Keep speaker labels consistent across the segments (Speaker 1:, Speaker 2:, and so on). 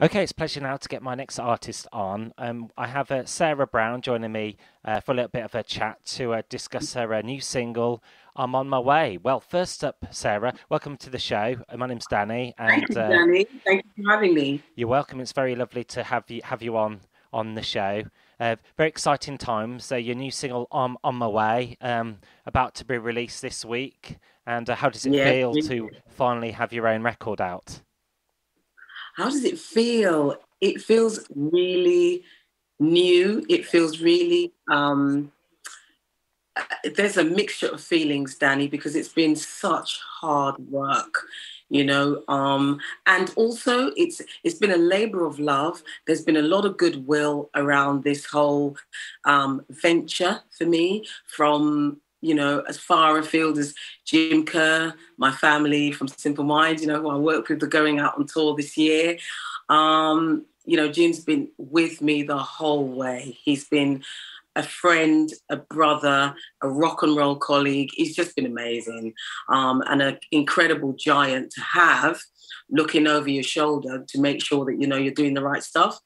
Speaker 1: Okay, it's a pleasure now to get my next artist on. I have Sarah Brown joining me for a little bit of a chat to discuss her new single, I'm on my way. Well, first up, Sarah, welcome to the show. My name's Danny,
Speaker 2: Thank
Speaker 1: and
Speaker 2: you, Danny. Thank you for having me.
Speaker 1: you're welcome. It's very lovely to have you on the show. Very exciting times. Your new single, on my way, about to be released this week. And how does it
Speaker 2: Yes.
Speaker 1: feel to finally have your own record out?
Speaker 2: How does it feel? It feels really new. It feels really, there's a mixture of feelings, Danny, because it's been such hard work, and also it's been a labor of love. There's been a lot of goodwill around this whole venture for me, from as far afield as Jim Kerr, my family from Simple Minds, who I work with, are going out on tour this year. Jim's been with me the whole way. He's been a friend, a brother, a rock and roll colleague. He's just been amazing, and an incredible giant to have looking over your shoulder to make sure that you're doing the right stuff.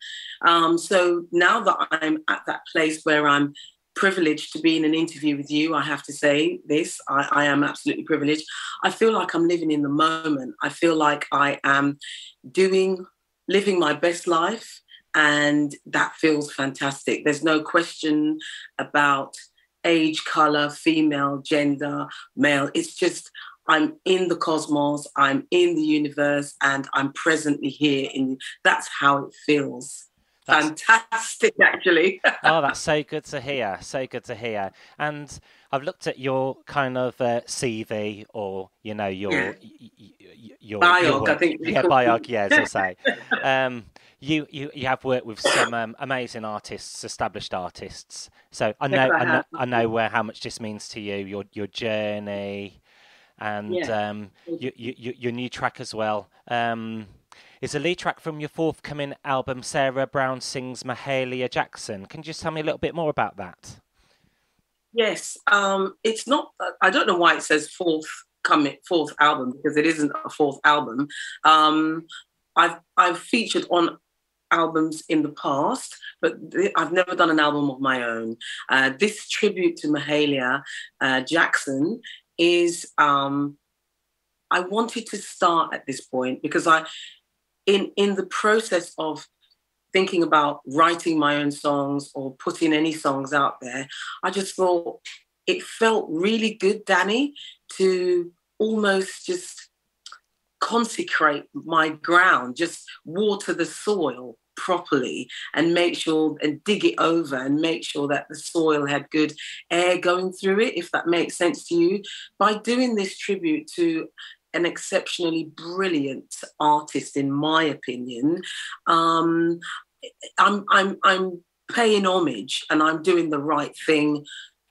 Speaker 2: So now that I'm at that place where I'm privileged to be in an interview with you, I have to say this: I am absolutely privileged. I feel like I'm living in the moment. I feel like I am doing, living my best life. And that feels fantastic. There's no question about age, color, female, gender, male. It's just, I'm in the cosmos, I'm in the universe, and I'm presently here. That's how it feels.
Speaker 1: That's
Speaker 2: Fantastic, actually.
Speaker 1: Oh, that's so good to hear. So good to hear. And I've looked at your kind of CV, or your
Speaker 2: Biog, I
Speaker 1: work.
Speaker 2: think they
Speaker 1: Yeah,
Speaker 2: call
Speaker 1: biog. Yeah, as I
Speaker 2: it.
Speaker 1: say. You have worked with some amazing artists, established artists. So I
Speaker 2: Yes,
Speaker 1: know
Speaker 2: I
Speaker 1: I know
Speaker 2: have.
Speaker 1: I know how much this means to you. Your journey, and
Speaker 2: Yeah.
Speaker 1: your new track as well. Is a lead track from your forthcoming album, Sarah Brown Sings Mahalia Jackson. Can you just tell me a little bit more about that?
Speaker 2: Yes, it's not. I don't know why it says fourth album, because it isn't a fourth album. Um, I've featured on albums in the past, but I've never done an album of my own. This tribute to Mahalia Jackson is. I wanted to start at this point because in the process of thinking about writing my own songs or putting any songs out there, I just thought it felt really good, Danny, to almost just consecrate my ground, just water the soil properly and make sure and dig it over and make sure that the soil had good air going through it, if that makes sense to you. By doing this tribute to an exceptionally brilliant artist, in my opinion, um, I'm paying homage and I'm doing the right thing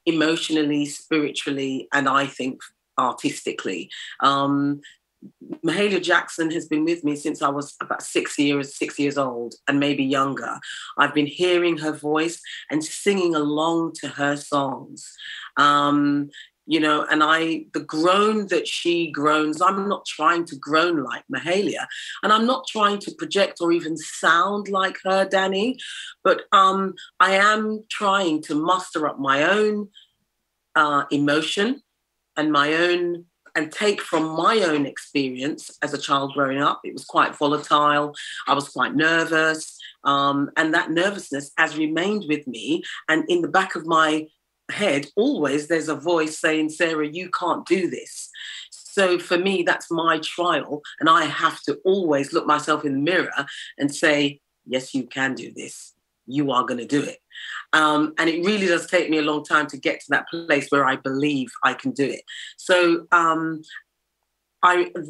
Speaker 2: emotionally, spiritually, and I think artistically. Mahalia Jackson has been with me since I was about 6 years old, and maybe younger. I've been hearing her voice and singing along to her songs. Um, and the groan that she groans, I'm not trying to groan like Mahalia, and I'm not trying to project or even sound like her, Danny, but I am trying to muster up my own emotion and my own and take from my own experience as a child growing up. It was quite volatile. I was quite nervous. And that nervousness has remained with me. And in the back of my head, always there's a voice saying, Sarah, you can't do this. So for me, that's my trial. And I have to always look myself in the mirror and say, yes, you can do this. You are going to do it. And it really does take me a long time to get to that place where I believe I can do it. So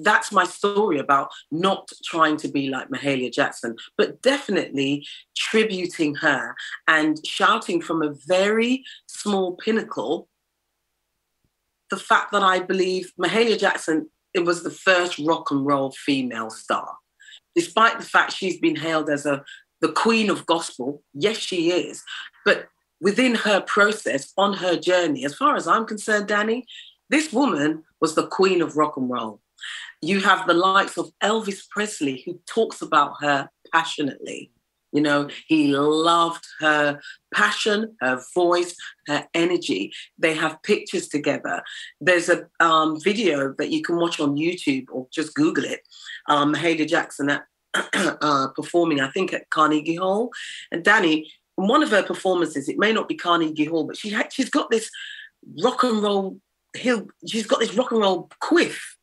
Speaker 2: that's my story about not trying to be like Mahalia Jackson, but definitely tributing her and shouting from a very small pinnacle the fact that I believe Mahalia Jackson, it was the first rock and roll female star. Despite the fact she's been hailed as the queen of gospel, yes, she is. But within her process, on her journey, as far as I'm concerned, Danny, this woman was the queen of rock and roll. You have the likes of Elvis Presley, who talks about her passionately. You know, he loved her passion, her voice, her energy. They have pictures together. There's a video that you can watch on YouTube or just Google it. Mahalia Jackson at, performing, I think, at Carnegie Hall. And Danny, in one of her performances, it may not be Carnegie Hall, but she's got this rock and roll she's got this rock and roll quiff.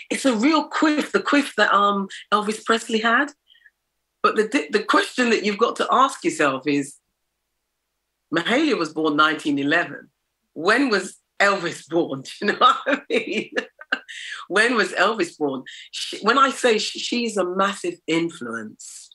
Speaker 2: It's a real quiff, the quiff that Elvis Presley had. But the question that you've got to ask yourself is, Mahalia was born 1911. When was Elvis born? Do you know what I mean? When was Elvis born? When I say she's a massive influence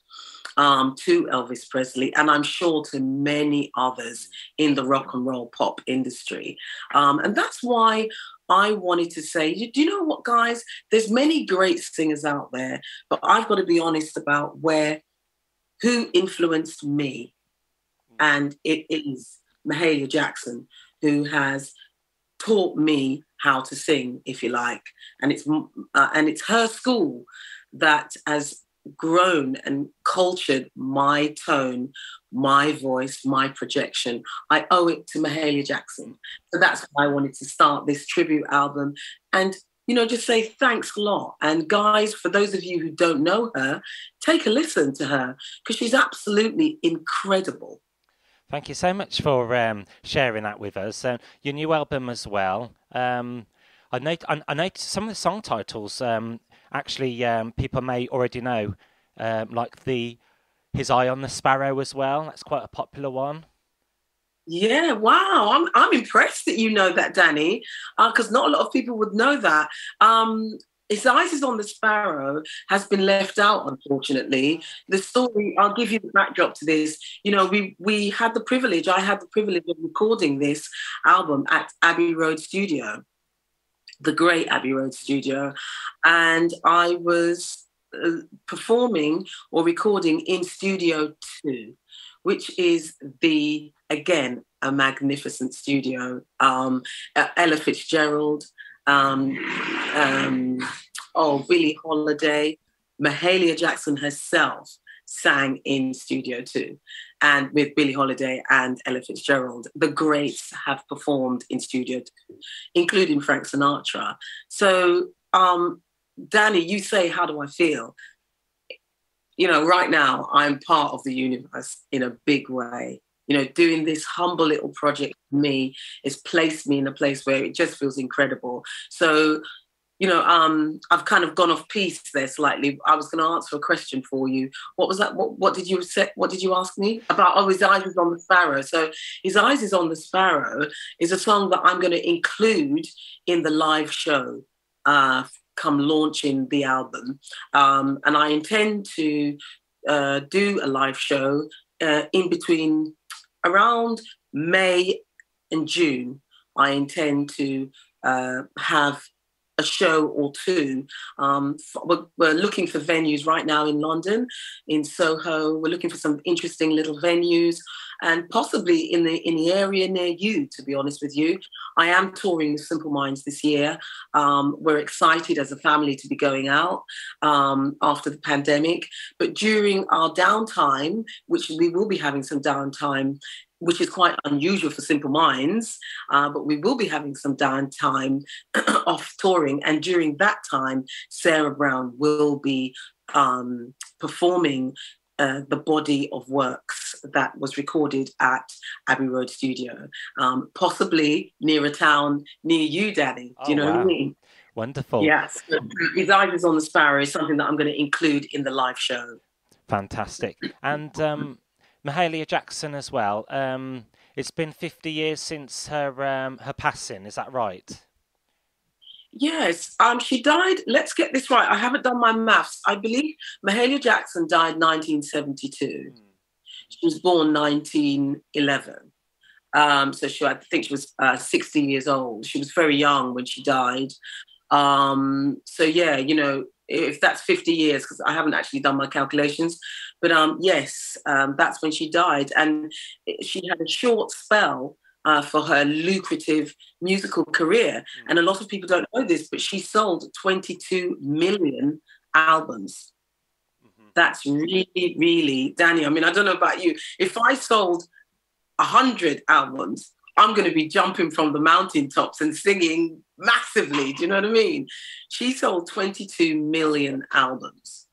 Speaker 2: to Elvis Presley, and I'm sure to many others in the rock and roll pop industry. And that's why I wanted to say, do you know what, guys? There's many great singers out there, but I've got to be honest about who influenced me. And it is Mahalia Jackson, who has taught me how to sing, if you like. And it's her school that has grown and cultured my tone, my voice, my projection. I owe it to Mahalia Jackson. So that's why I wanted to start this tribute album and, just say thanks a lot. And guys, for those of you who don't know her, take a listen to her because she's absolutely incredible.
Speaker 1: Thank you so much for sharing that with us. Your new album as well. I noticed some of the song titles. Actually, people may already know, like His Eye on the Sparrow as well. That's quite a popular one.
Speaker 2: Yeah, wow. I'm impressed that you know that, Danny, because not a lot of people would know that. His Eyes is on the Sparrow has been left out, unfortunately. The story, I'll give you the backdrop to this. We had the privilege, I had the privilege of recording this album at Abbey Road Studio, the great Abbey Road Studio. And I was performing or recording in Studio 2, which is again, a magnificent studio. Ella Fitzgerald, Billie Holiday, Mahalia Jackson herself sang in Studio 2. And with Billie Holiday and Ella Fitzgerald, the greats have performed in Studio 2, including Frank Sinatra. So, Danny, you say, how do I feel? Right now, I'm part of the universe in a big way. Doing this humble little project for me has placed me in a place where it just feels incredible. So, I've kind of gone off piece there slightly. I was going to answer a question for you. What was that? What did you say? What did you ask me about? His Eyes is on the Sparrow. So His Eyes is on the Sparrow is a song that I'm going to include in the live show come launching the album. And I intend to do a live show in between around May and June. I intend to have a show or two. We're looking for venues right now in London, in Soho. We're looking for some interesting little venues and possibly in the area near you, to be honest with you. I am touring with Simple Minds this year. We're excited as a family to be going out after the pandemic. But during our downtime, which we will be having some downtime, which is quite unusual for Simple Minds, but we will be having some downtime off touring. And during that time, Sarah Brown will be performing the body of works that was recorded at Abbey Road Studio, possibly near a town near you, Danny. Do you know what I mean?
Speaker 1: Wonderful.
Speaker 2: Yes. His Eyes is on the Sparrow is something that I'm going to include in the live show.
Speaker 1: Fantastic. And Mahalia Jackson as well. It's been 50 years since her passing. Is that right? Yes.
Speaker 2: She died. Let's get this right. I haven't done my maths. I believe Mahalia Jackson died 1972. She was born 1911. So I think she was 60 years old. She was very young when she died. So yeah, if that's 50 years, because I haven't actually done my calculations, but yes, that's when she died. And she had a short spell for her lucrative musical career. And a lot of people don't know this, but she sold 22 million albums. That's really, really, Danny. I mean, I don't know about you. If I sold 100 albums, I'm going to be jumping from the mountaintops and singing massively. Do you know what I mean? She sold 22 million albums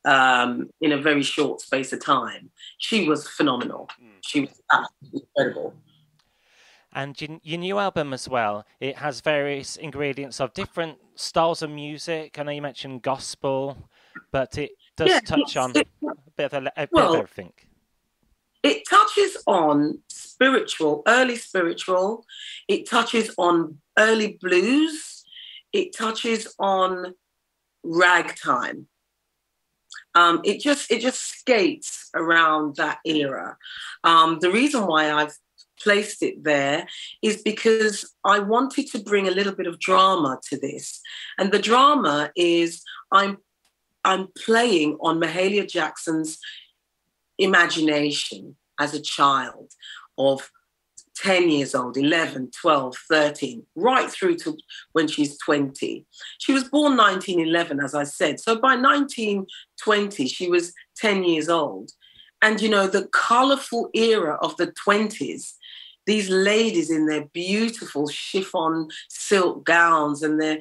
Speaker 2: in a very short space of time. She was phenomenal. She was absolutely incredible.
Speaker 1: And your new album as well, it has various ingredients of different styles of music. I know you mentioned gospel, but it does touch on a bit of everything.
Speaker 2: It touches on spiritual, early spiritual. It touches on early blues. It touches on ragtime. It just skates around that era. The reason why I've placed it there is because I wanted to bring a little bit of drama to this. And the drama is I'm playing on Mahalia Jackson's imagination as a child of 10 years old, 11, 12, 13, right through to when she's 20. She was born 1911, as I said. So by 1920, she was 10 years old. And, you know, the colourful era of the 20s, these ladies in their beautiful chiffon silk gowns and their,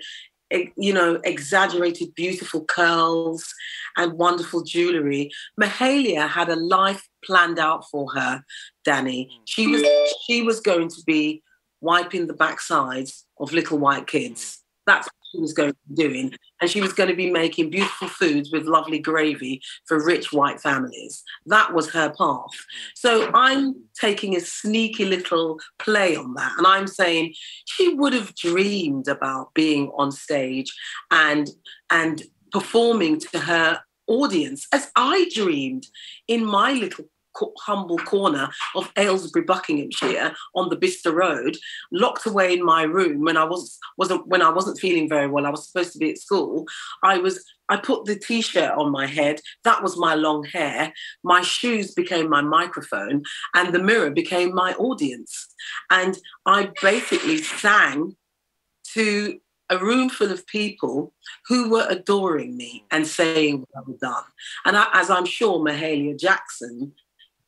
Speaker 2: you know, exaggerated, beautiful curls and wonderful jewellery. Mahalia had a life planned out for her, Danny. She was going to be wiping the backsides of little white kids. That's what she was going to be doing. And she was going to be making beautiful foods with lovely gravy for rich white families. That was her path. So I'm taking a sneaky little play on that. And I'm saying she would have dreamed about being on stage and performing to her audience as I dreamed in my little humble corner of Aylesbury, Buckinghamshire, on the Bicester Road, locked away in my room when I wasn't feeling very well. I was supposed to be at school. I put the T-shirt on my head. That was my long hair. My shoes became my microphone, and the mirror became my audience. And I basically sang to a room full of people who were adoring me and saying what I've done. And as I'm sure Mahalia Jackson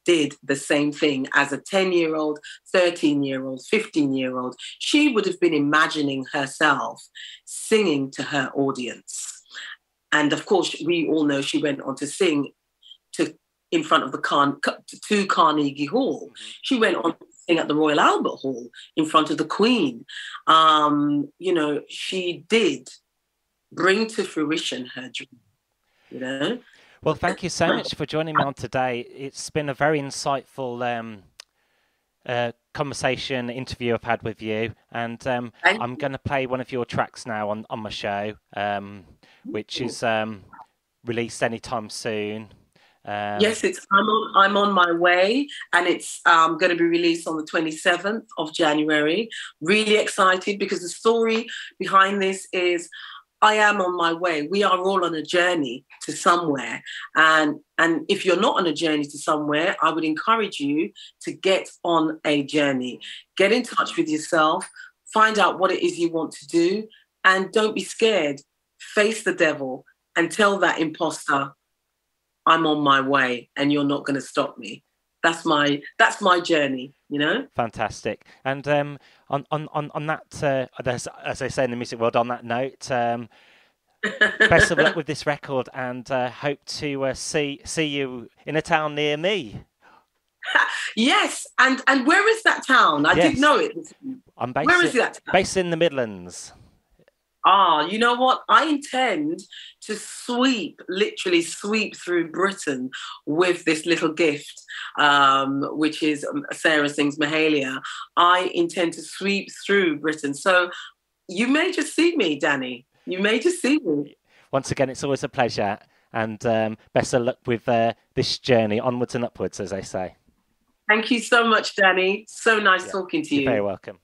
Speaker 2: did the same thing as a 10-year-old, 13-year-old, 15-year-old. She would have been imagining herself singing to her audience. And of course, we all know she went on to sing in front of to Carnegie Hall. She went on to sing at the Royal Albert Hall in front of the Queen. You know, she did bring to fruition her dream, you know.
Speaker 1: Well, thank you so much for joining me on today. It's been a very insightful conversation, interview I've had with you. And I'm going to play one of your tracks now on my show, which is released anytime soon.
Speaker 2: Yes, I'm on my way, and it's going to be released on the 27th of January. Really excited because the story behind this is I am on my way. We are all on a journey to somewhere. And if you're not on a journey to somewhere, I would encourage you to get on a journey. Get in touch with yourself, find out what it is you want to do, and don't be scared. Face the devil and tell that imposter, I'm on my way and you're not going to stop me. That's my journey, you know.
Speaker 1: Fantastic. And on that, as I say in the music world, on that note, best of luck with this record, and hope to see you in a town near me.
Speaker 2: Yes, and where is that town? I didn't know it.
Speaker 1: Where is that town? Based in the Midlands.
Speaker 2: You know what? I intend to literally sweep through Britain with this little gift, which is Sarah Sings Mahalia. I intend to sweep through Britain. So you may just see me, Danny. You may just see me.
Speaker 1: Once again, it's always a pleasure. And best of luck with this journey, onwards and upwards, as they say.
Speaker 2: Thank you so much, Danny. So nice talking to you.
Speaker 1: You're very welcome.